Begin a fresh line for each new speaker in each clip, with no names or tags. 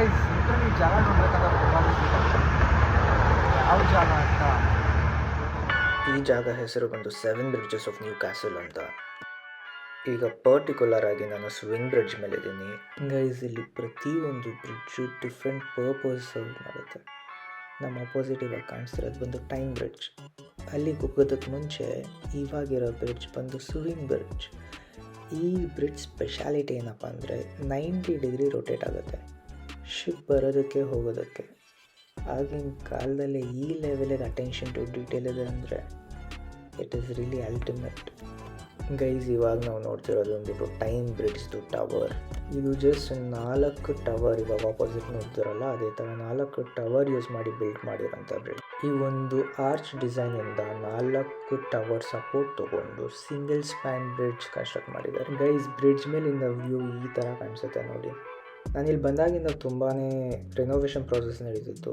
Guys literally ಜಾಗ ನೋಡ್ಬೇಕಂತ ತುಂಬ ಯಾವ ಜಾಗ ಅಂತ.
ಈ ಜಾಗ ಹೆಸರು ಬಂದು 7 ಬ್ರಿಡ್ಜಸ್ ಆಫ್ ನ್ಯೂ ಕ್ಯಾಸಲ್ ಅಂತ. ಈಗ ಪರ್ಟಿಕ್ಯುಲರ್ ಆಗಿ ನಾನು ಸ್ವಿಂಗ್ ಬ್ರಿಡ್ಜ್ ಮೇಲೆ ಇದ್ದೀನಿ ಗೈಸ್. ಇಲ್ಲಿ ಪ್ರತಿಯೊಂದು ಬ್ರಿಡ್ಜು ಡಿಫ್ರೆಂಟ್ ಪರ್ಪಸ್ ಸರ್ವ್ ಮಾಡುತ್ತೆ. ನಮ್ಮ ಅಪೋಸಿಟ್ ಇವಾಗ ಕಾಣಿಸ್ತಿರೋದು ಬಂದು ಟೈಮ್ ಬ್ರಿಡ್ಜ್. ಅಲ್ಲಿಗೆ ಹೋಗೋದಕ್ಕೆ ಮುಂಚೆ ಇವಾಗಿರೋ ಬ್ರಿಡ್ಜ್ ಬಂದು ಸ್ವಿಂಗ್ ಬ್ರಿಡ್ಜ್. ಈ ಬ್ರಿಡ್ಜ್ ಸ್ಪೆಷಾಲಿಟಿ ಏನಪ್ಪ ಅಂದರೆ 90 ಡಿಗ್ರಿ ರೊಟೇಟ್ ಆಗುತ್ತೆ ಶಿಪ್ ಬರೋದಕ್ಕೆ ಹೋಗೋದಕ್ಕೆ. ಆಗಿನ ಕಾಲದಲ್ಲಿ ಈ ಲೆವೆಲಿಗೆ ಅಟೆನ್ಷನ್ ಟು ಡೀಟೇಲ್ ಇದೆ ಅಂದರೆ it is really ultimate guys. ಇವಾಗ ನಾವು ನೋಡ್ತಿರೋದು ಅಂದ್ಬಿಟ್ಟು ಟೈಮ್ ಬ್ರಿಡ್ಜ್ದು ಟವರ್. ಇದು ಜಸ್ಟ್ 4 ಟವರ್ ಇವಾಗ ಆಪೋಸಿಟ್ ನೋಡ್ತಿರಲ್ಲ, ಅದೇ ಥರ 4 ಟವರ್ ಯೂಸ್ ಮಾಡಿ ಬಿಲ್ಡ್ ಮಾಡಿರೋಂಥ ಬ್ರಿಡ್ಜ್. ಈ ಒಂದು ಆರ್ಚ್ ಡಿಸೈನಿಂದ 4 ಟವರ್ ಸಪೋರ್ಟ್ ತೊಗೊಂಡು ಸಿಂಗಲ್ ಸ್ಪ್ಯಾನ್ ಬ್ರಿಡ್ಜ್ ಕನ್ಸ್ಟ್ರಕ್ಟ್ ಮಾಡಿದ್ದಾರೆ ಗೈಸ್. ಬ್ರಿಡ್ಜ್ ಮೇಲಿಂದ ವ್ಯೂ ಈ ಥರ ಕಾಣಿಸುತ್ತೆ ನೋಡಿ. ನಾನಿಲ್ಲಿ ಬಂದಾಗಿಂದ ತುಂಬಾ ರಿನೋವೇಷನ್ ಪ್ರಾಸೆಸ್ ನಡೀತಿತ್ತು.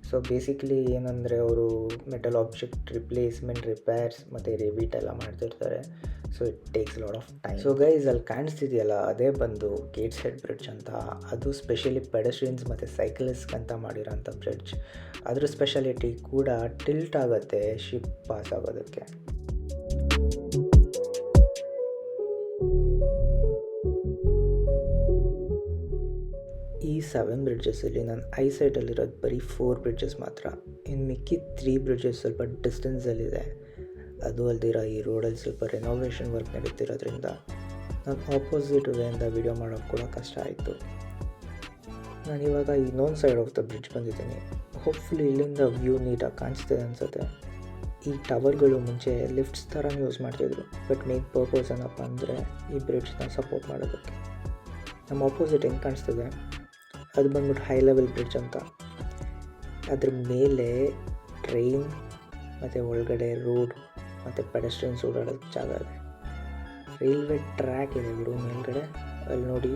ಸೊ ಬೇಸಿಕಲಿ ಏನಂದರೆ ಅವರು ಮೆಟಲ್ ಆಬ್ಜೆಕ್ಟ್ ರಿಪ್ಲೇಸ್ಮೆಂಟ್, ರಿಪೇರ್ಸ್ ಮತ್ತು ರಿವೀಟ್ ಎಲ್ಲ ಮಾಡ್ತಿರ್ತಾರೆ. So it takes lot of time. So guys ಅಲ್ಲಿ ಕಾಣಿಸ್ತಿದೆಯಲ್ಲ ಅದೇ ಬಂದು ಗೇಟ್ಸ್ ಹೆಡ್ ಬ್ರಿಡ್ಜ್ ಅಂತ. ಅದು ಸ್ಪೆಷಲಿ ಪೆಡೆಸ್ಟ್ರಿಯನ್ಸ್ ಮತ್ತು ಸೈಕ್ಲಿಸ್ಟ್ ಅಂತ ಮಾಡಿರೋಂಥ ಬ್ರಿಡ್ಜ್. ಅದ್ರ ಸ್ಪೆಷಾಲಿಟಿ ಕೂಡ ಟಿಲ್ಟ್ ಆಗುತ್ತೆ ಶಿಪ್ ಪಾಸ್ ಆಗೋದಕ್ಕೆ. ಈ 7 ಬ್ರಿಡ್ಜಸ್ಸಲ್ಲಿ ನನ್ನ ಐಸೈಟಲ್ಲಿರೋದು ಬರೀ 4 ಬ್ರಿಡ್ಜಸ್ ಮಾತ್ರ. ಇನ್ನು ಮಿಕ್ಕಿ 3 ಬ್ರಿಡ್ಜಸ್ ಸ್ವಲ್ಪ ಡಿಸ್ಟೆನ್ಸಲ್ಲಿದೆ. ಅದು ಅಲ್ದಿರ ಈ ರೋಡಲ್ಲಿ ಸ್ವಲ್ಪ ರೆನೋವೇಷನ್ ವರ್ಕ್ ನಡೀತಿರೋದ್ರಿಂದ ನಾನು ಆಪೋಸಿಟ್ ವೇಯಿಂದ ವೀಡಿಯೋ ಮಾಡೋಕ್ಕೆ ಕೂಡ ಕಷ್ಟ ಆಯಿತು. ನಾನಿವಾಗ ಇನ್ನೊಂದು ಸೈಡ್ ಆಫ್ ದ ಬ್ರಿಡ್ಜ್ ಬಂದಿದ್ದೀನಿ. ಹೋಪ್ಫುಲಿ ಇಲ್ಲಿಂದ ವ್ಯೂ ನೀಟಾಗಿ ಕಾಣಿಸ್ತಿದೆ ಅನಿಸುತ್ತೆ. ಈ ಟವರ್ಗಳು ಮುಂಚೆ ಲಿಫ್ಟ್ಸ್ ಥರ ಯೂಸ್ ಮಾಡ್ತಿದ್ರು, ಬಟ್ ಮೇನ್ ಪರ್ಪಸ್ ಏನಪ್ಪ ಅಂದರೆ ಈ ಬ್ರಿಡ್ಜ್ನ ಸಪೋರ್ಟ್ ಮಾಡೋದಕ್ಕೆ. ನಮ್ಮ ಆಪೋಸಿಟ್ ಹೆಂಗೆ ಕಾಣಿಸ್ತಿದೆ ಅದು ಬಂದ್ಬಿಟ್ಟು ಹೈ ಲೆವೆಲ್ ಬ್ರಿಡ್ಜ್ ಅಂತ. ಅದ್ರ ಮೇಲೆ ಟ್ರೈನ್ ಮತ್ತು ಒಳಗಡೆ ರೋಡ್ ಮತ್ತು ಪೆಡೆಸ್ಟ್ರಿಯನ್ಸ್ ಓಡಾಡೋಕ್ಕೆ ಜಾಗ ಇದೆ. ರೈಲ್ವೆ ಟ್ರ್ಯಾಕ್ ಇದೆ ಬಿಡು ಮೇಲ್ಗಡೆ, ಅಲ್ಲಿ ನೋಡಿ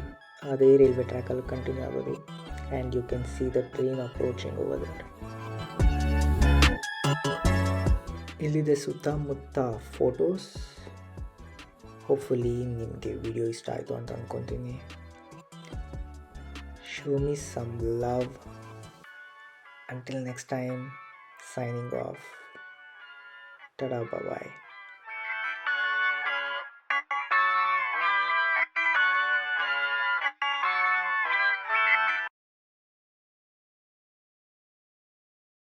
ಅದೇ ರೈಲ್ವೆ ಟ್ರ್ಯಾಕಲ್ಲಿ ಕಂಟಿನ್ಯೂ ಆಗೋದು. And you can see the train approaching over that. ಇಲ್ಲಿದೆ ಸುತ್ತಮುತ್ತ ಫೋಟೋಸ್. ಹೋಪ್ಫುಲಿ ನಿಮಗೆ ವಿಡಿಯೋ ಇಷ್ಟ ಆಯಿತು ಅಂತ ಅಂದ್ಕೊತೀನಿ. Show me some love. Until next time, signing off. Tada, bye bye.